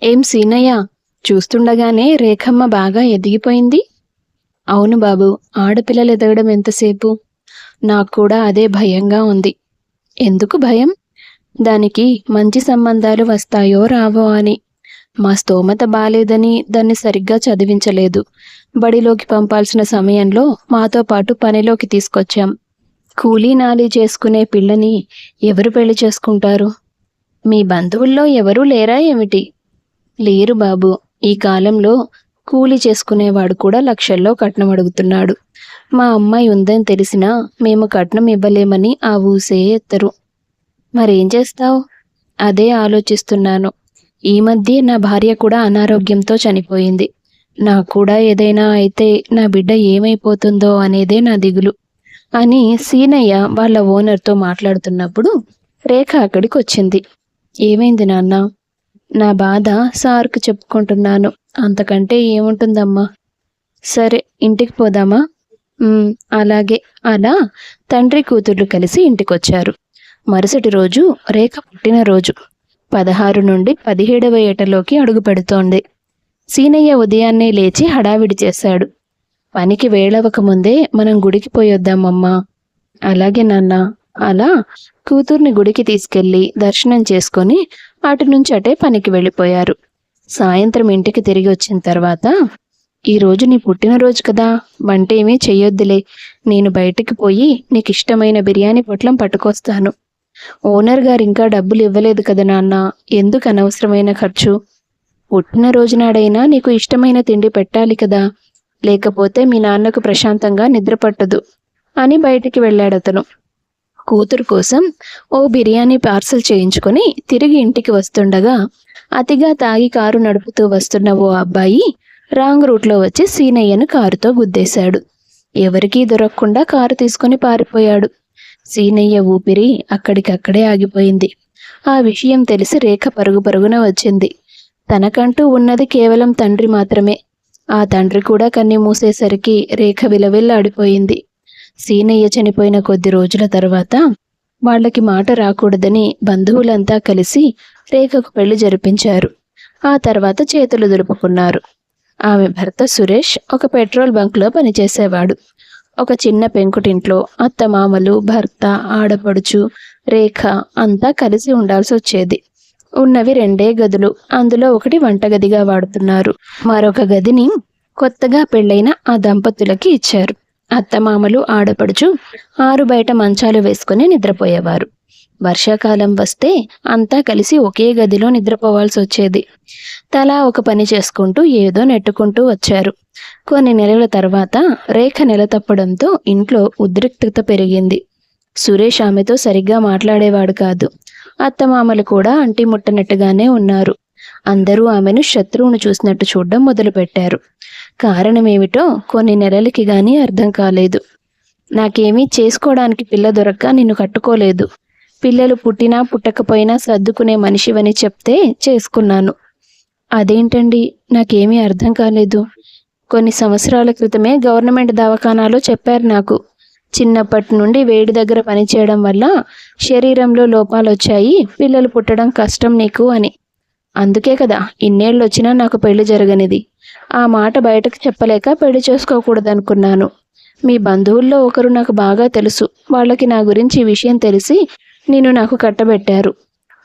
ఏం సీనయ్య, చూస్తుండగానే రేఖమ్మ బాగా ఎదిగిపోయింది. అవును బాబు, ఆడపిల్లలు ఎదగడం ఎంతసేపు? నాకు కూడా అదే భయంగా ఉంది. ఎందుకు భయం? దానికి మంచి సంబంధాలు వస్తాయో రావో అని. మా స్తోమత బాలేదని దాన్ని సరిగ్గా చదివించలేదు. బడిలోకి పంపాల్సిన సమయంలో మాతో పాటు పనిలోకి తీసుకొచ్చాం. కూలీ నాలీ చేసుకునే పిల్లని ఎవరు పెళ్లి చేసుకుంటారు? మీ బంధువుల్లో ఎవరూ లేరా ఏమిటి? లేరు బాబు. ఈ కాలంలో కూలి చేసుకునేవాడు కూడా లక్షల్లో కట్నం అడుగుతున్నాడు. మా అమ్మాయి ఉందని తెలిసినా మేము కట్నం ఇవ్వలేమని ఆ ఊసే ఎత్తరు. మరేం చేస్తావు? అదే ఆలోచిస్తున్నాను. ఈ మధ్య నా భార్య కూడా అనారోగ్యంతో చనిపోయింది. నాకు కూడా ఏదైనా అయితే నా బిడ్డ ఏమైపోతుందో అనేదే నా దిగులు అని సీనయ్య వాళ్ళ ఓనర్తో మాట్లాడుతున్నప్పుడు రేఖ అక్కడికి వచ్చింది. ఏమైంది నాన్న? నా బాధ సార్కు చెప్పుకుంటున్నాను. అంతకంటే ఏముంటుందమ్మా? సరే, ఇంటికి పోదామా? అలాగే. అలా తండ్రి కూతుర్లు కలిసి ఇంటికొచ్చారు. మరుసటి రోజు రేఖ పుట్టినరోజు. 16 నుండి 17వ ఏటలోకి అడుగు పెడుతోంది. సీనయ్య ఉదయాన్నే లేచి హడావిడి చేశాడు. పనికి వేళవక ముందే మనం గుడికి పోయొద్దామమ్మా. అలాగే నాన్న. అలా కూతుర్ని గుడికి తీసుకెళ్లి దర్శనం చేసుకొని అటు నుంచి అటే పనికి వెళ్ళిపోయారు. సాయంత్రం ఇంటికి తిరిగి వచ్చిన తర్వాత, ఈరోజు నీ పుట్టినరోజు కదా, వంటేమీ చెయ్యొద్దులే. నేను బయటికి పోయి నీకు ఇష్టమైన బిర్యానీ పొట్లం పట్టుకొస్తాను. ఓనర్ గారు ఇంకా డబ్బులు ఇవ్వలేదు కదా నాన్న, ఎందుకు అనవసరమైన ఖర్చు? పుట్టినరోజు నాడైనా నీకు ఇష్టమైన తిండి పెట్టాలి కదా, లేకపోతే మీ నాన్నకు ప్రశాంతంగా నిద్ర పట్టదు అని బయటికి వెళ్ళాడతను. కూతురు కోసం ఓ బిర్యానీ పార్సల్ చేయించుకొని తిరిగి ఇంటికి వస్తుండగా అతిగా తాగి కారు నడుపుతూ వస్తున్న ఓ అబ్బాయి రాంగ్ రూట్లో వచ్చి సీనయ్యను కారుతో గుద్దేశాడు. ఎవరికీ దొరకకుండా కారు తీసుకొని పారిపోయాడు. సీనయ్య ఊపిరి అక్కడికక్కడే ఆగిపోయింది. ఆ విషయం తెలిసి రేఖ పరుగు పరుగున వచ్చింది. తనకంటూ ఉన్నది కేవలం తండ్రి మాత్రమే. ఆ తండ్రి కూడా కన్ని మూసేసరికి రేఖ విలవిల్లాడిపోయింది. సీనయ్య చనిపోయిన కొద్ది రోజుల తర్వాత వాళ్ళకి మాట రాకూడదని బంధువులంతా కలిసి రేఖకు పెళ్లి జరిపించారు. ఆ తర్వాత చేతులు దులుపుకున్నారు. ఆమె భర్త సురేష్ ఒక పెట్రోల్ బంక్లో పనిచేసేవాడు. ఒక చిన్న పెంకుటింట్లో అత్తమామలు, భర్త, ఆడపడుచు, రేఖ అంతా కలిసి ఉండాల్సి వచ్చేది. ఉన్నవి 2 గదులు. అందులో ఒకటి వంటగదిగా వాడుతున్నారు. మరొక గదిని కొత్తగా పెళ్లైన ఆ దంపతులకి ఇచ్చారు. అత్తమామలు, ఆడపడుచు 6 బయట మంచాలు వేసుకుని నిద్రపోయేవారు. వర్షాకాలం వస్తే అంతా కలిసి ఒకే గదిలో నిద్రపోవాల్సి వచ్చేది. తలా ఒక పని చేసుకుంటూ ఏదో నెట్టుకుంటూ వచ్చారు. కొన్ని నెలల తర్వాత రేఖ నెల తప్పడంతో ఇంట్లో ఉద్రిక్తత పెరిగింది. సురేష్ ఆమెతో సరిగ్గా మాట్లాడేవాడు కాదు. అత్తమామలు కూడా అంటి ముట్టనట్టుగానే ఉన్నారు. అందరూ ఆమెను శత్రువును చూసినట్టు చూడడం మొదలుపెట్టారు. కారణమేమిటో కొన్ని నెలలకి గానీ అర్థం కాలేదు. నాకేమీ చేసుకోవడానికి పిల్ల దొరక్క నిన్ను కట్టుకోలేదు. పిల్లలు పుట్టినా పుట్టకపోయినా సర్దుకునే మనిషివని చెప్తే చేసుకున్నాను. అదేంటండి, నాకేమీ అర్థం కాలేదు. కొన్ని సంవత్సరాల క్రితమే గవర్నమెంట్ దవాఖానాలో చెప్పారు నాకు. చిన్నప్పటి నుండి వేడి దగ్గర పనిచేయడం వల్ల శరీరంలో లోపాలొచ్చాయి, పిల్లలు పుట్టడం కష్టం నీకు అని. అందుకే కదా ఇన్నేళ్ళొచ్చినా నాకు పెళ్లి జరగనిది. ఆ మాట బయటకు చెప్పలేక పెళ్లి చేసుకోకూడదనుకున్నాను. మీ బంధువుల్లో ఒకరు నాకు బాగా తెలుసు. వాళ్ళకి నా గురించి ఈ విషయం తెలిసి నిన్ను నాకు కట్టబెట్టారు.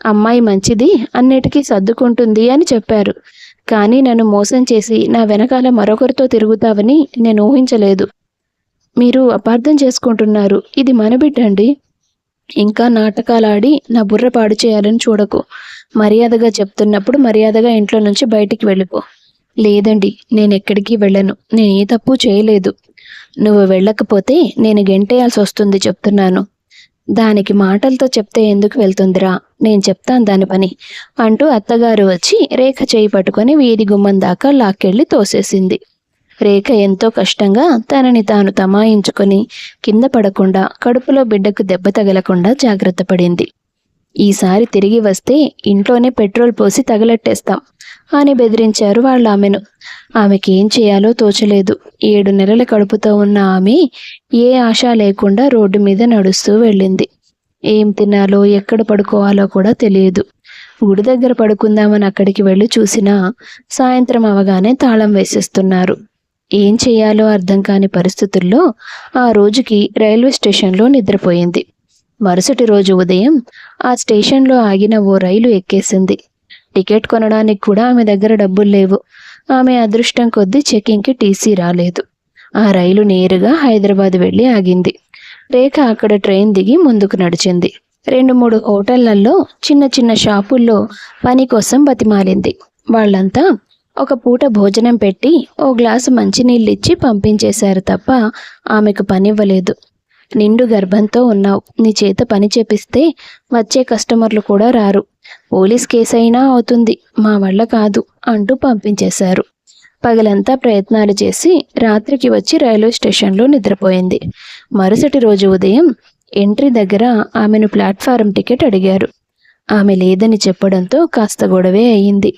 అమ్మాయి మంచిది, అన్నిటికీ సర్దుకుంటుంది అని చెప్పారు. కానీ నన్ను మోసం చేసి నా వెనకాల మరొకరితో తిరుగుతావని నేను ఊహించలేదు. మీరు అపార్థం చేసుకుంటున్నారు. ఇది మన బిడ్డండి. ఇంకా నాటకాలాడి నా బుర్ర పాడు చేయాలని చూడకు. మర్యాదగా చెప్తున్నప్పుడు మర్యాదగా ఇంట్లో నుంచి బయటికి వెళ్ళిపో. లేదండి, నేనెక్కడికి వెళ్ళను. నేను ఏ తప్పు చేయలేదు. నువ్వు వెళ్ళకపోతే నేను గెంటేయాల్సి వస్తుంది చెప్తున్నాను. దానికి మాటలతో చెప్తే ఎందుకు వెళ్తుందిరా, నేను చెప్తాను దాని పని అంటూ అత్తగారు వచ్చి రేఖ చేయి పట్టుకొని వీధి గుమ్మం దాకా లాక్కెళ్ళి తోసేసింది. రేఖ ఎంతో కష్టంగా తనని తాను తమాయించుకొని కింద పడకుండా, కడుపులో బిడ్డకు దెబ్బ తగలకుండా జాగ్రత్త పడింది. ఈసారి తిరిగి వస్తే ఇంట్లోనే పెట్రోల్ పోసి తగలెట్టేస్తాం అని బెదిరించారు వాళ్ళు ఆమెను. ఆమెకేం చేయాలో తోచలేదు. 7 నెలల కడుపుతో ఉన్న ఆమె ఏ ఆశ లేకుండా రోడ్డు మీద నడుస్తూ వెళ్ళింది. ఏం తినాలో, ఎక్కడ పడుకోవాలో కూడా తెలియదు. గుడి దగ్గర పడుకుందామని అక్కడికి వెళ్ళి చూసినా సాయంత్రం అవగానే తాళం వేసేస్తున్నారు. ఏం చెయ్యాలో అర్థం కాని పరిస్థితుల్లో ఆ రోజుకి రైల్వే స్టేషన్లో నిద్రపోయింది. మరుసటి రోజు ఉదయం ఆ స్టేషన్లో ఆగిన ఓ రైలు ఎక్కేసింది. టికెట్ కొనడానికి కూడా ఆమె దగ్గర డబ్బులు లేవు. ఆమె అదృష్టం కొద్దీ చెకింగ్కి టీసీ రాలేదు. ఆ రైలు నేరుగా హైదరాబాద్ వెళ్ళి ఆగింది. రేఖ అక్కడ ట్రైన్ దిగి ముందుకు నడిచింది. 2-3 హోటళ్లలో, చిన్న చిన్న షాపుల్లో పని కోసం బతిమాలింది. వాళ్ళంతా ఒక పూట భోజనం పెట్టి ఓ గ్లాసు మంచినీళ్ళిచ్చి పంపించేశారు తప్ప ఆమెకు పనివ్వలేదు. నిండు గర్భంతో ఉన్నావు, నీ చేత పని చేపిస్తే వచ్చే కస్టమర్లు కూడా రారు, పోలీస్ కేసైనా అవుతుంది, మా వల్ల కాదు అంటూ పంపించేశారు. పగలంతా ప్రయత్నాలు చేసి రాత్రికి వచ్చి రైల్వే స్టేషన్లో నిద్రపోయింది. మరుసటి రోజు ఉదయం ఎంట్రీ దగ్గర ఆమెను ప్లాట్ఫారం టికెట్ అడిగారు. ఆమె లేదని చెప్పడంతో కాస్త గొడవే అయ్యింది.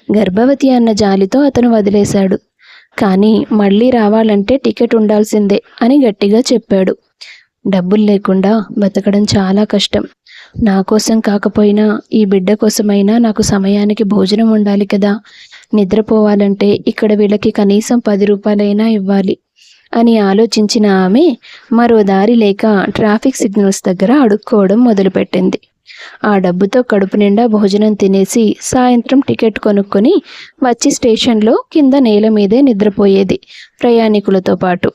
గర్భవతి అన్న జాలితో అతను వదిలేశాడు. కానీ మళ్ళీ రావాలంటే టికెట్ ఉండాల్సిందే అని గట్టిగా చెప్పాడు. డబ్బులు లేకుండా బతకడం చాలా కష్టం. నా కోసం కాకపోయినా ఈ బిడ్డ కోసమైనా నాకు సమయానికి భోజనం ఉండాలి కదా. నిద్రపోవాలంటే ఇక్కడ వీళ్ళకి కనీసం 10 రూపాయలైనా ఇవ్వాలి అని ఆలోచించిన ఆమె మరో దారి లేక ట్రాఫిక్ సిగ్నల్స్ దగ్గర అడుక్కోవడం మొదలుపెట్టింది. ఆ డబ్బుతో కడుపు నిండా భోజనం తినేసి సాయంత్రం టికెట్ కొనుక్కొని వచ్చి స్టేషన్లో కింద నేల మీదే నిద్రపోయేది ప్రయాణికులతో పాటు.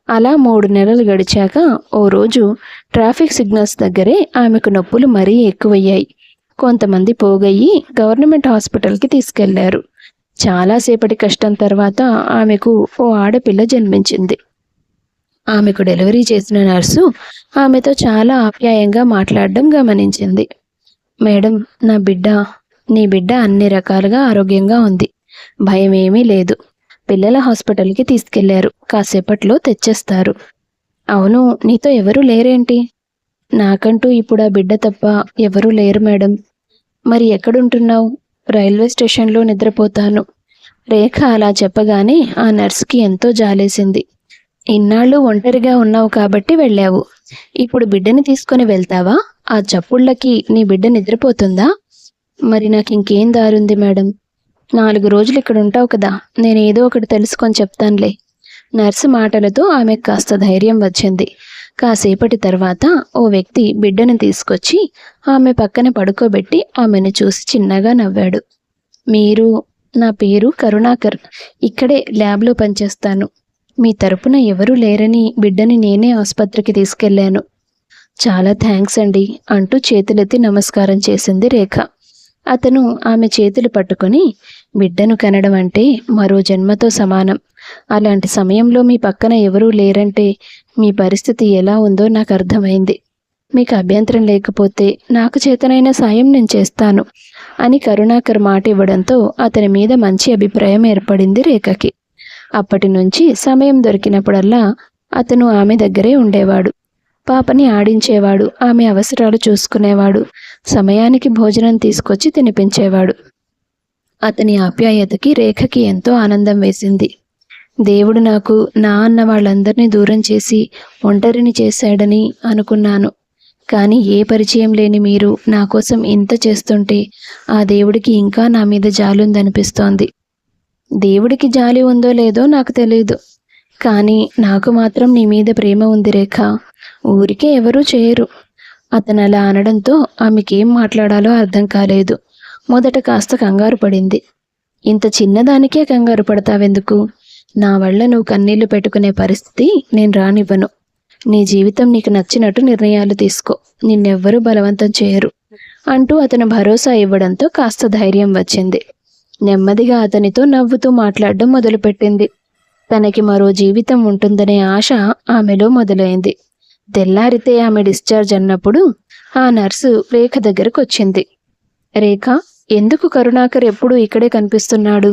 అలా 3 నెలలు గడిచాక ఓ రోజు ట్రాఫిక్ సిగ్నల్స్ దగ్గరే ఆమెకు నొప్పులు మరీ ఎక్కువయ్యాయి. కొంతమంది పోగయ్యి గవర్నమెంట్ హాస్పిటల్కి తీసుకెళ్లారు. చాలాసేపటి కష్టం తర్వాత ఆమెకు ఓ ఆడపిల్ల జన్మించింది. ఆమెకు డెలివరీ చేసిన నర్సు ఆమెతో చాలా ఆప్యాయంగా మాట్లాడడం గమనించింది. మేడం, నీ బిడ్డ అన్ని రకాలుగా ఆరోగ్యంగా ఉంది, భయం ఏమీ లేదు. పిల్లల హాస్పిటల్కి తీసుకెళ్లారు, కాసేపట్లో తెచ్చేస్తారు. అవును, నీతో ఎవరూ లేరేంటి? నాకంటూ ఇప్పుడు ఆ బిడ్డ తప్ప ఎవరూ లేరు మేడం. మరి ఎక్కడుంటున్నావు? రైల్వే స్టేషన్లో నిద్రపోతాను. రేఖ అలా చెప్పగానే ఆ నర్సుకి ఎంతో జాలేసింది. ఇన్నాళ్ళు ఒంటరిగా ఉన్నావు కాబట్టి వెళ్ళావు, ఇప్పుడు బిడ్డని తీసుకొని వెళ్తావా? ఆ చప్పుళ్ళకి నీ బిడ్డ నిద్రపోతుందా? మరి నాకు ఇంకేం దారుంది మేడం? 4 రోజులు ఇక్కడ ఉంటావు కదా, నేను ఏదో ఒకటి తెలుసుకొని చెప్తానులే. నర్సు మాటలతో ఆమెకు కాస్త ధైర్యం వచ్చింది. కాసేపటి తర్వాత ఓ వ్యక్తి బిడ్డను తీసుకొచ్చి ఆమె పక్కన పడుకోబెట్టి ఆమెను చూసి చిన్నగా నవ్వాడు. నా పేరు కరుణాకర్, ఇక్కడే ల్యాబ్లో పనిచేస్తాను. మీ తరపున ఎవరూ లేరని బిడ్డని నేనే ఆసుపత్రికి తీసుకెళ్లాను. చాలా థ్యాంక్స్ అండి అంటూ చేతులెత్తి నమస్కారం చేసింది రేఖ. అతను ఆమె చేతులు పట్టుకొని, బిడ్డను కనడం అంటే మరో జన్మతో సమానం. అలాంటి సమయంలో మీ పక్కన ఎవరూ లేరంటే మీ పరిస్థితి ఎలా ఉందో నాకు అర్థమైంది. మీకు అభ్యంతరం లేకపోతే నాకు చేతనైన సాయం నేను చేస్తాను అని కరుణాకర్ మాట ఇవ్వడంతో అతని మీద మంచి అభిప్రాయం ఏర్పడింది రేఖకి. అప్పటి నుంచి సమయం దొరికినప్పుడల్లా అతను ఆమె దగ్గరే ఉండేవాడు. పాపని ఆడించేవాడు, ఆమె అవసరాలు చూసుకునేవాడు, సమయానికి భోజనం తీసుకొచ్చి తినిపించేవాడు. అతని ఆప్యాయతకి రేఖకి ఎంతో ఆనందం వేసింది. దేవుడు నాకు నా అన్న వాళ్ళందరినీ దూరం చేసి ఒంటరిని చేశాడని అనుకున్నాను. కానీ ఏ పరిచయం లేని మీరు నా కోసం ఇంత చేస్తుంటే ఆ దేవుడికి ఇంకా నా మీద జాలుందనిపిస్తోంది. దేవుడికి జాలి ఉందో లేదో నాకు తెలియదు, కానీ నాకు మాత్రం నీ మీద ప్రేమ ఉంది రేఖ. ఊరికే ఎవరూ చేయరు. అతను అలా అనడంతో ఆమెకేం మాట్లాడాలో అర్థం కాలేదు. మొదట కాస్త కంగారు పడింది. ఇంత చిన్నదానికే కంగారు పడతావెందుకు? నా వల్ల నువ్వు కన్నీళ్లు పెట్టుకునే పరిస్థితి నేను రానివ్వను. నీ జీవితం నీకు నచ్చినట్టు నిర్ణయాలు తీసుకో, నిన్నెవ్వరూ బలవంతం చేయరు అంటూ అతను భరోసా ఇవ్వడంతో కాస్త ధైర్యం వచ్చింది. నెమ్మదిగా అతనితో నవ్వుతూ మాట్లాడడం మొదలుపెట్టింది. తనకి మరో జీవితం ఉంటుందనే ఆశ ఆమెలో మొదలైంది. తెల్లారితే ఆమె డిశ్చార్జ్ అన్నప్పుడు ఆ నర్సు రేఖ దగ్గరకు వచ్చింది. రేఖ, ఎందుకు కరుణాకర్ ఎప్పుడూ ఇక్కడే కనిపిస్తున్నాడు?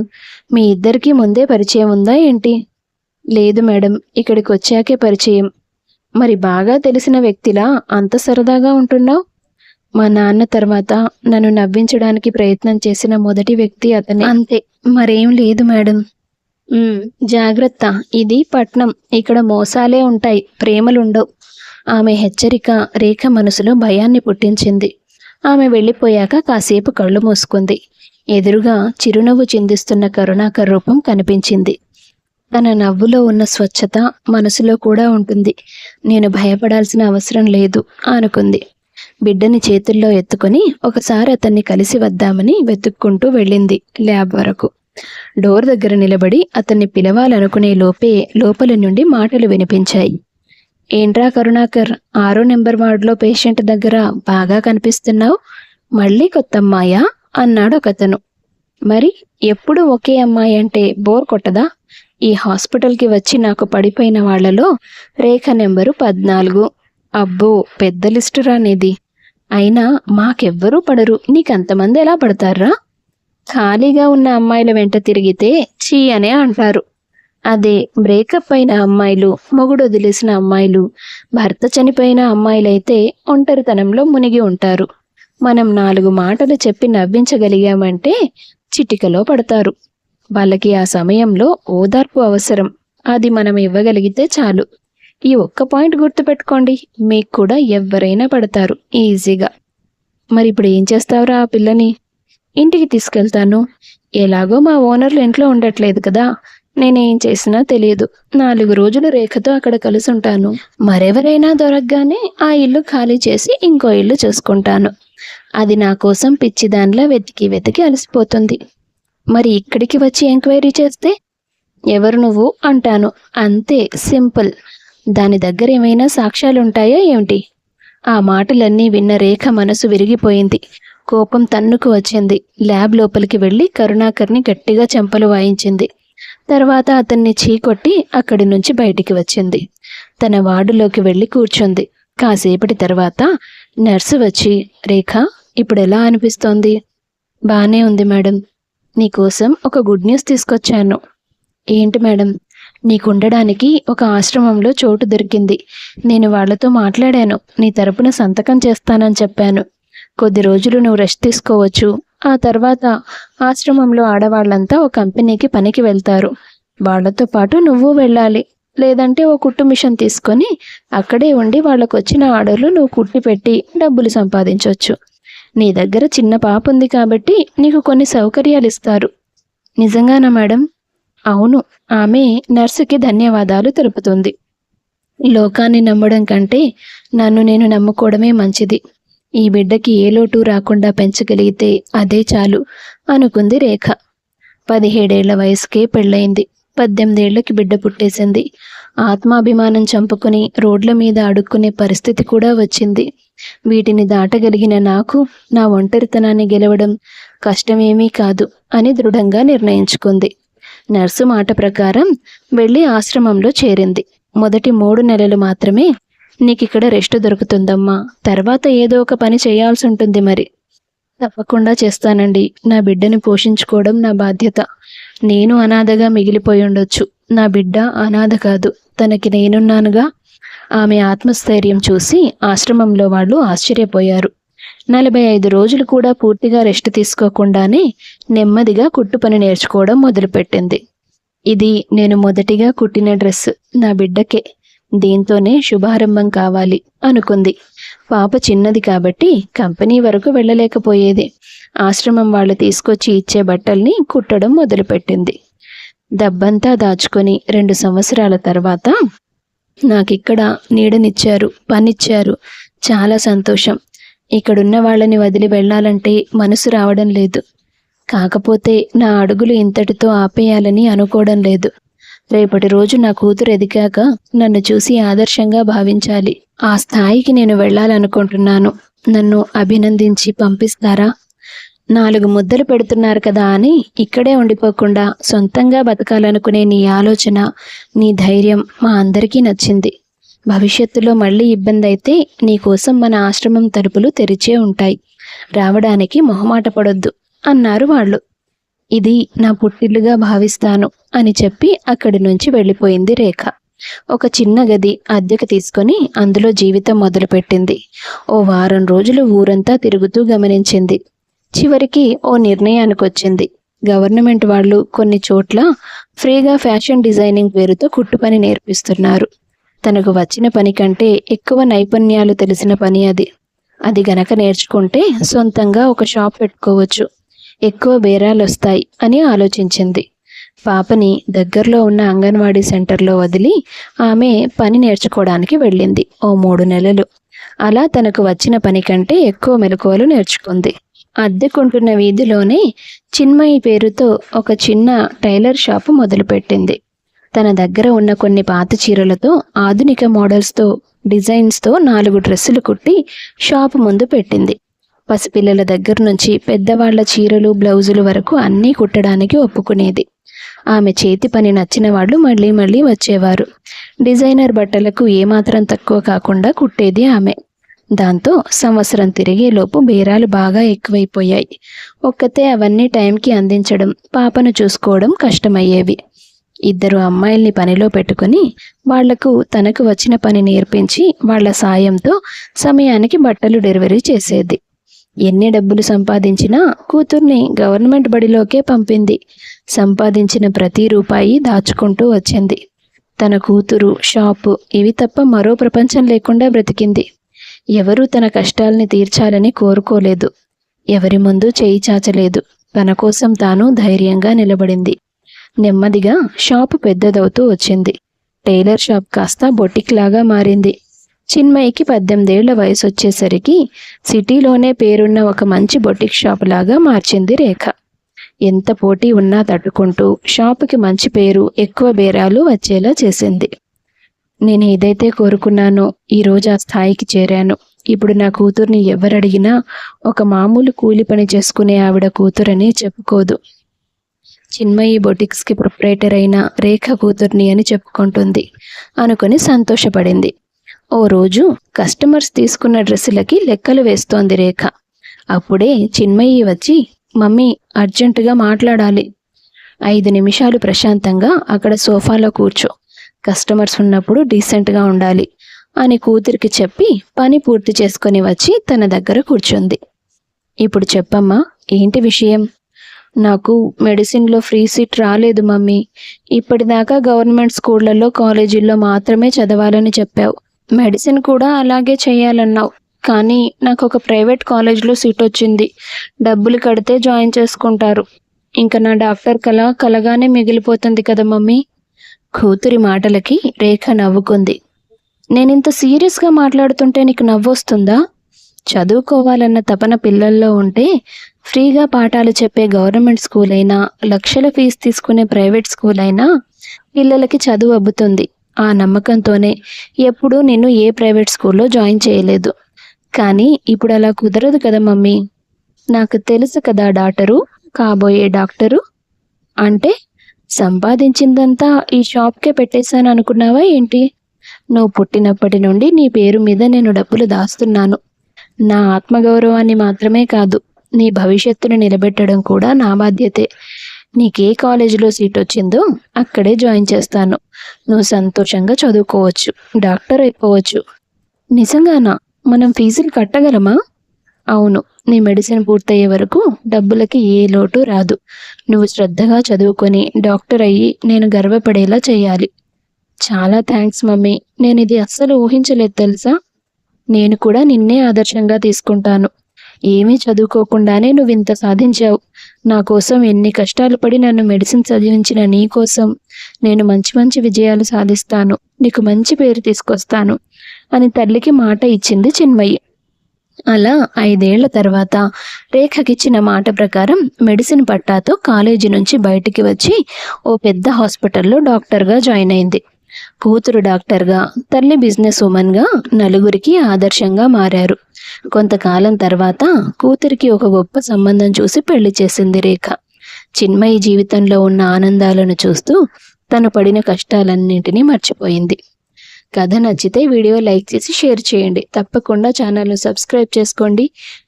మీ ఇద్దరికీ ముందే పరిచయం ఉందా ఏంటి? లేదు మేడం, ఇక్కడికి వచ్చాకే పరిచయం. మరి బాగా తెలిసిన వ్యక్తిలా అంత సరదాగా ఉంటున్నావు? మా నాన్న తర్వాత నన్ను నవ్వించడానికి ప్రయత్నం చేసిన మొదటి వ్యక్తి అతనే. అంతే, మరేం లేదు మేడం. జాగ్రత్త, ఇది పట్నం, ఇక్కడ మోసాలే ఉంటాయి, ప్రేమలుండవు. ఆమె హెచ్చరిక రేఖ మనసులో భయాన్ని పుట్టించింది. ఆమె వెళ్ళిపోయాక కాసేపు కళ్ళు మూసుకుంది. ఎదురుగా చిరునవ్వు చిందిస్తున్న కరుణాకర్ రూపం కనిపించింది. తన నవ్వులో ఉన్న స్వచ్ఛత మనసులో కూడా ఉంటుంది. నేను భయపడాల్సిన అవసరం లేదు అనుకుంది. బిడ్డని చేతుల్లో ఎత్తుకొని ఒకసారి అతన్ని కలిసి వద్దామని వెతుక్కుంటూ వెళ్ళింది ల్యాబ్ వరకు. డోర్ దగ్గర నిలబడి అతన్ని పిలవాలనుకునే లోపే లోపలి నుండి మాటలు వినిపించాయి. ఏంట్రా కరుణాకర్, 6వ నెంబర్ వార్డులో పేషెంట్ దగ్గర బాగా కనిపిస్తున్నావు, మళ్ళీ కొత్త అమ్మాయా అన్నాడు ఒకతను. మరి ఎప్పుడు ఒకే అమ్మాయి అంటే బోర్ కొట్టదా? ఈ హాస్పిటల్కి వచ్చి నాకు పడిపోయిన వాళ్లలో రేఖ నెంబరు 14. అబ్బో, పెద్ద లిస్టు రానేది. అయినా మాకెవ్వరూ పడరు, నీకంతమంది ఎలా పడతారా? ఖాళీగా ఉన్న అమ్మాయిల వెంట తిరిగితే చీ అనే అంటారు. అదే బ్రేకప్ అయిన అమ్మాయిలు, మొగుడు వదిలేసిన అమ్మాయిలు, భర్త చనిపోయిన అమ్మాయిలైతే ఒంటరితనంలో మునిగి ఉంటారు. మనం 4 మాటలు చెప్పి నవ్వించగలిగామంటే చిటికలో పడతారు. వాళ్ళకి ఆ సమయంలో ఓదార్పు అవసరం. అది మనం ఇవ్వగలిగితే చాలు. ఈ ఒక్క పాయింట్ గుర్తుపెట్టుకోండి, మీకు కూడా ఎవరైనా పడతారు ఈజీగా. మరి ఇప్పుడు ఏం చేస్తావురా ఆ పిల్లని? ఇంటికి తీసుకెళ్తాను. ఎలాగో మా ఓనర్లు ఇంట్లో ఉండట్లేదు కదా, నేనేం చేసినా తెలియదు. 4 రోజులు రేఖతో అక్కడ కలిసి ఉంటాను. మరెవరైనా దొరకగానే ఆ ఇల్లు ఖాళీ చేసి ఇంకో ఇల్లు చూసుకుంటాను. అది నా కోసం పిచ్చిదానిలా వెతికి వెతికి అలసిపోతుంది. మరి ఇక్కడికి వచ్చి ఎంక్వైరీ చేస్తే ఎవరు నువ్వు అంటాను. అంతే, సింపుల్. దాని దగ్గర ఏమైనా సాక్ష్యాలుంటాయా ఏమిటి? ఆ మాటలన్నీ విన్న రేఖ మనసు విరిగిపోయింది. కోపం తన్నుకు వచ్చింది. ల్యాబ్ లోపలికి వెళ్ళి కరుణాకర్ని గట్టిగా చెంపలు వాయించింది. తర్వాత అతన్ని చీకొట్టి అక్కడి నుంచి బయటికి వచ్చింది. తన వార్డులోకి వెళ్ళి కూర్చుంది. కాసేపటి తర్వాత నర్సు వచ్చి, రేఖ ఇప్పుడు ఎలా అనిపిస్తోంది? బానే ఉంది మేడం. నీకోసం ఒక గుడ్ న్యూస్ తీసుకొచ్చాను. ఏంటి మేడం? నీకుండడానికి ఒక ఆశ్రమంలో చోటు దొరికింది. నేను వాళ్లతో మాట్లాడాను. నీ తరపున సంతకం చేస్తానని చెప్పాను. కొద్ది రోజులు నువ్వు రెస్ట్ తీసుకోవచ్చు. ఆ తర్వాత ఆశ్రమంలో ఆడవాళ్లంతా ఓ కంపెనీకి పనికి వెళ్తారు. వాళ్లతో పాటు నువ్వు వెళ్ళాలి. లేదంటే ఓ కుట్టు మిషన్ తీసుకొని అక్కడే ఉండి వాళ్ళకొచ్చిన ఆర్డర్లు నువ్వు కుట్టి పెట్టి డబ్బులు సంపాదించవచ్చు. నీ దగ్గర చిన్న పాప ఉంది కాబట్టి నీకు కొన్ని సౌకర్యాలు ఇస్తారు. నిజంగానా మేడం? అవును. ఆమె నర్సుకి ధన్యవాదాలు తెలుపుతుంది. లోకాన్ని నమ్మడం కంటే నన్ను నేను నమ్ముకోవడమే మంచిది. ఈ బిడ్డకి ఏ లోటు రాకుండా పెంచగలిగితే అదే చాలు అనుకుంది రేఖ. 17 ఏళ్ల వయసుకే పెళ్ళయింది. 18 ఏళ్లకి బిడ్డ పుట్టేసింది. ఆత్మాభిమానం చంపుకుని రోడ్ల మీద అడుక్కునే పరిస్థితి కూడా వచ్చింది. వీటిని దాటగలిగిన నాకు నా ఒంటరితనాన్ని గెలవడం కష్టమేమీ కాదు అని దృఢంగా నిర్ణయించుకుంది. నర్సు మాట ప్రకారం వెళ్ళి ఆశ్రమంలో చేరింది. మొదటి 3 నెలలు మాత్రమే నీకిక్కడ రెస్ట్ దొరుకుతుందమ్మా. తర్వాత ఏదో ఒక పని చేయాల్సి ఉంటుంది. మరి తప్పకుండా చేస్తానండి. నా బిడ్డని పోషించుకోవడం నా బాధ్యత. నేను అనాథగా మిగిలిపోయి ఉండొచ్చు. నా బిడ్డ అనాథ కాదు, తనకి నేనున్నానుగా. ఆమె ఆత్మస్థైర్యం చూసి ఆశ్రమంలో వాళ్ళు ఆశ్చర్యపోయారు. 45 రోజులు కూడా పూర్తిగా రెస్ట్ తీసుకోకుండానే నెమ్మదిగా కుట్టు పని నేర్చుకోవడం మొదలుపెట్టింది. ఇది నేను మొదటిగా కుట్టిన డ్రెస్, నా బిడ్డకే. దీంతోనే శుభారంభం కావాలి అనుకుంది. పాప చిన్నది కాబట్టి కంపెనీ వరకు వెళ్ళలేకపోయేది. ఆశ్రమం వాళ్ళు తీసుకొచ్చి ఇచ్చే బట్టల్ని కుట్టడం మొదలుపెట్టింది. డబ్బంతా దాచుకొని 2 సంవత్సరాల తర్వాత నాకిక్కడ నీడనిచ్చారు, పనిచ్చారు. చాలా సంతోషం. ఇక్కడున్న వాళ్ళని వదిలి వెళ్ళాలంటే మనసు రావడం లేదు. కాకపోతే నా అడుగులు ఇంతటితో ఆపేయాలని అనుకోవడం లేదు. రేపటి రోజు నా కూతురు ఎదిగాక నన్ను చూసి ఆదర్శంగా భావించాలి. ఆ స్థాయికి నేను వెళ్ళాలనుకుంటున్నాను. నన్ను అభినందించి పంపిస్తారా? 4 ముద్దలు పెడుతున్నారు కదా అని ఇక్కడే ఉండిపోకుండా సొంతంగా బతకాలనుకునే నీ ఆలోచన, నీ ధైర్యం మా అందరికీ నచ్చింది. భవిష్యత్తులో మళ్ళీ ఇబ్బంది అయితే నీకోసం మన ఆశ్రమం తలుపులు తెరిచే ఉంటాయి. రావడానికి మొహమాట పడొద్దు అన్నారు వాళ్ళు. ఇది నా పుట్టిల్లుగా భావిస్తాను అని చెప్పి అక్కడి నుంచి వెళ్ళిపోయింది రేఖ. ఒక చిన్న గది అద్దెకు తీసుకొని అందులో జీవితం మొదలుపెట్టింది. ఓ వారం రోజులు ఊరంతా తిరుగుతూ గమనించింది. చివరికి ఓ నిర్ణయానికి వచ్చింది. గవర్నమెంట్ వాళ్ళు కొన్ని చోట్ల ఫ్రీగా ఫ్యాషన్ డిజైనింగ్ పేరుతో కుట్టు పని నేర్పిస్తున్నారు. తనకు వచ్చిన పని కంటే ఎక్కువ నైపుణ్యాలు తెలిసిన పని అది. అది గనక నేర్చుకుంటే సొంతంగా ఒక షాప్ పెట్టుకోవచ్చు, ఎక్కువ బేరాలు వస్తాయి అని ఆలోచించింది. పాపని దగ్గరలో ఉన్న అంగన్వాడీ సెంటర్లో వదిలి ఆమె పని నేర్చుకోవడానికి వెళ్ళింది. ఓ 3 నెలలు అలా తనకు వచ్చిన పని కంటే ఎక్కువ మెలకువలు నేర్చుకుంది. అద్దెకుంటున్న వీధిలోనే చిన్మయి పేరుతో ఒక చిన్న టైలర్ షాపు మొదలుపెట్టింది. తన దగ్గర ఉన్న కొన్ని పాత చీరలతో ఆధునిక మోడల్స్తో డిజైన్స్తో 4 డ్రెస్సులు కుట్టి షాపు ముందు పెట్టింది. పసిపిల్లల దగ్గర నుంచి పెద్దవాళ్ల చీరలు బ్లౌజులు వరకు అన్నీ కుట్టడానికి ఒప్పుకునేది. ఆమె చేతి పని నచ్చిన వాళ్ళు మళ్ళీ మళ్ళీ వచ్చేవారు. డిజైనర్ బట్టలకు ఏమాత్రం తక్కువ కాకుండా కుట్టేది ఆమె. దాంతో సంవత్సరం తిరిగేలోపు బేరాలు బాగా ఎక్కువైపోయాయి. ఒక్కతే అవన్నీ టైంకి అందించడం, పాపను చూసుకోవడం కష్టమయ్యేవి. 2 అమ్మాయిల్ని పనిలో పెట్టుకుని వాళ్లకు తనకు వచ్చిన పని నేర్పించి వాళ్ల సాయంతో సమయానికి బట్టలు డెలివరీ చేసేది. ఎన్ని డబ్బులు సంపాదించినా కూతుర్ని గవర్నమెంట్ బడిలోకే పంపింది. సంపాదించిన ప్రతి రూపాయి దాచుకుంటూ వచ్చింది. తన కూతురు, షాపు ఇవి తప్ప మరో ప్రపంచం లేకుండా బ్రతికింది. ఎవరూ తన కష్టాల్ని తీర్చాలని కోరుకోలేదు. ఎవరి ముందు చేయి చాచలేదు. తన కోసం తాను ధైర్యంగా నిలబడింది. నెమ్మదిగా షాపు పెద్దదవుతూ వచ్చింది. టైలర్ షాప్ కాస్త బొటిక్ లాగా మారింది. చిన్మయికి 18 ఏళ్ల వయసు వచ్చేసరికి సిటీలోనే పేరున్న ఒక మంచి బొటిక్ షాప్ లాగా మార్చింది రేఖ. ఎంత పోటీ ఉన్నా తట్టుకుంటూ షాపుకి మంచి పేరు, ఎక్కువ బేరాలు వచ్చేలా చేసింది. నేను ఏదైతే కోరుకున్నానో ఈరోజు ఆ స్థాయికి చేరాను. ఇప్పుడు నా కూతుర్ని ఎవరడిగినా ఒక మామూలు కూలి పని చేసుకునే ఆవిడ కూతురని చెప్పుకోదు. చిన్మయి బొటిక్స్కి ప్రొప్రైటర్ అయిన రేఖ కూతుర్ని అని చెప్పుకుంటుంది అనుకుని సంతోషపడింది. ఓ రోజు కస్టమర్స్ తీసుకున్న డ్రెస్సులకి లెక్కలు వేస్తోంది రేఖ. అప్పుడే చిన్మయి వచ్చి, మమ్మీ అర్జెంటుగా మాట్లాడాలి. 5 నిమిషాలు ప్రశాంతంగా అక్కడ సోఫాలో కూర్చో, కస్టమర్స్ ఉన్నప్పుడు డీసెంట్గా ఉండాలి అని కూతురికి చెప్పి పని పూర్తి చేసుకొని వచ్చి తన దగ్గర కూర్చుంది. ఇప్పుడు చెప్పమ్మా, ఏంటి విషయం? నాకు మెడిసిన్లో ఫ్రీ సీట్ రాలేదు మమ్మీ. ఇప్పటిదాకా గవర్నమెంట్ స్కూళ్లలో, కాలేజీల్లో మాత్రమే చదవాలని చెప్పావు. మెడిసిన్ కూడా అలాగే చేయాలన్నావు. కానీ నాకు ఒక ప్రైవేట్ కాలేజ్లో సీట్ వచ్చింది. డబ్బులు కడితే జాయిన్ చేసుకుంటారు. ఇంకా నా డాక్టర్ కళ కలగానే మిగిలిపోతుంది కదా మమ్మీ. కూతురి మాటలకి రేఖ నవ్వుకుంది. నేనింత సీరియస్గా మాట్లాడుతుంటే నీకు నవ్వొస్తుందా? చదువుకోవాలన్న తపన పిల్లల్లో ఉంటే ఫ్రీగా పాఠాలు చెప్పే గవర్నమెంట్ స్కూల్ అయినా, లక్షల ఫీజు తీసుకునే ప్రైవేట్ స్కూల్ అయినా పిల్లలకి చదువు అబ్బుతుంది. ఆ నమ్మకంతోనే ఎప్పుడూ నిన్ను ఏ ప్రైవేట్ స్కూల్లో జాయిన్ చేయలేదు. కానీ ఇప్పుడు అలా కుదరదు కదా మమ్మీ. నాకు తెలుసు కదా డాక్టరు, కాబోయే డాక్టరు అంటే. సంపాదించిందంతా ఈ షాప్కే పెట్టేశాను అనుకున్నావా ఏంటి? నువ్వు పుట్టినప్పటి నుండి నీ పేరు మీద నేను డబ్బులు దాస్తున్నాను. నా ఆత్మగౌరవాన్ని మాత్రమే కాదు, నీ భవిష్యత్తును నిలబెట్టడం కూడా నా బాధ్యతే. నీకే కాలేజీలో సీట్ వచ్చిందో అక్కడే జాయిన్ చేస్తాను. నువ్వు సంతోషంగా చదువుకోవచ్చు, డాక్టర్ అయిపోవచ్చు. నిజంగానా? మనం ఫీజులు కట్టగలమా? అవును, నీ మెడిసిన్ పూర్తయ్యే వరకు డబ్బులకి ఏ లోటు రాదు. నువ్వు శ్రద్ధగా చదువుకొని డాక్టర్ అయ్యి నేను గర్వపడేలా చేయాలి. చాలా థ్యాంక్స్ మమ్మీ. నేను ఇది అస్సలు ఊహించలేదు తెలుసా. నేను కూడా నిన్నే ఆదర్శంగా తీసుకుంటాను. ఏమీ చదువుకోకుండానే నువ్వు ఇంత సాధించావు. నా కోసం ఎన్ని కష్టాలు పడి నన్ను మెడిసిన్ చదివించిన నీ కోసం నేను మంచి మంచి విజయాలు సాధిస్తాను, నీకు మంచి పేరు తీసుకొస్తాను అని తల్లికి మాట ఇచ్చింది చిన్మయి. అలా 5 ఏళ్ల తర్వాత రేఖకిచ్చిన మాట ప్రకారం మెడిసిన్ పట్టాతో కాలేజీ నుంచి బయటికి వచ్చి ఓ పెద్ద హాస్పిటల్లో డాక్టర్గా జాయిన్ అయింది. కూతురు డాక్టర్గా, తల్లి బిజినెస్ ఉమెన్గా నలుగురికి ఆదర్శంగా మారారు. కొంతకాలం తర్వాత కూతురికి ఒక గొప్ప సంబంధం చూసి పెళ్లి చేసింది రేఖ. చిన్మయి జీవితంలో ఉన్న ఆనందాలను చూస్తూ తను పడిన కష్టాలన్నింటినీ మర్చిపోయింది. కథ నచ్చితే వీడియో లైక్ చేసి షేర్ చేయండి. తప్పకుండా ఛానల్ను సబ్స్క్రైబ్ చేసుకోండి.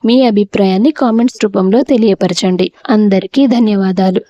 మీ అభిప్రాయాన్ని కామెంట్స్ రూపంలో తెలియపరచండి. అందరికీ ధన్యవాదాలు.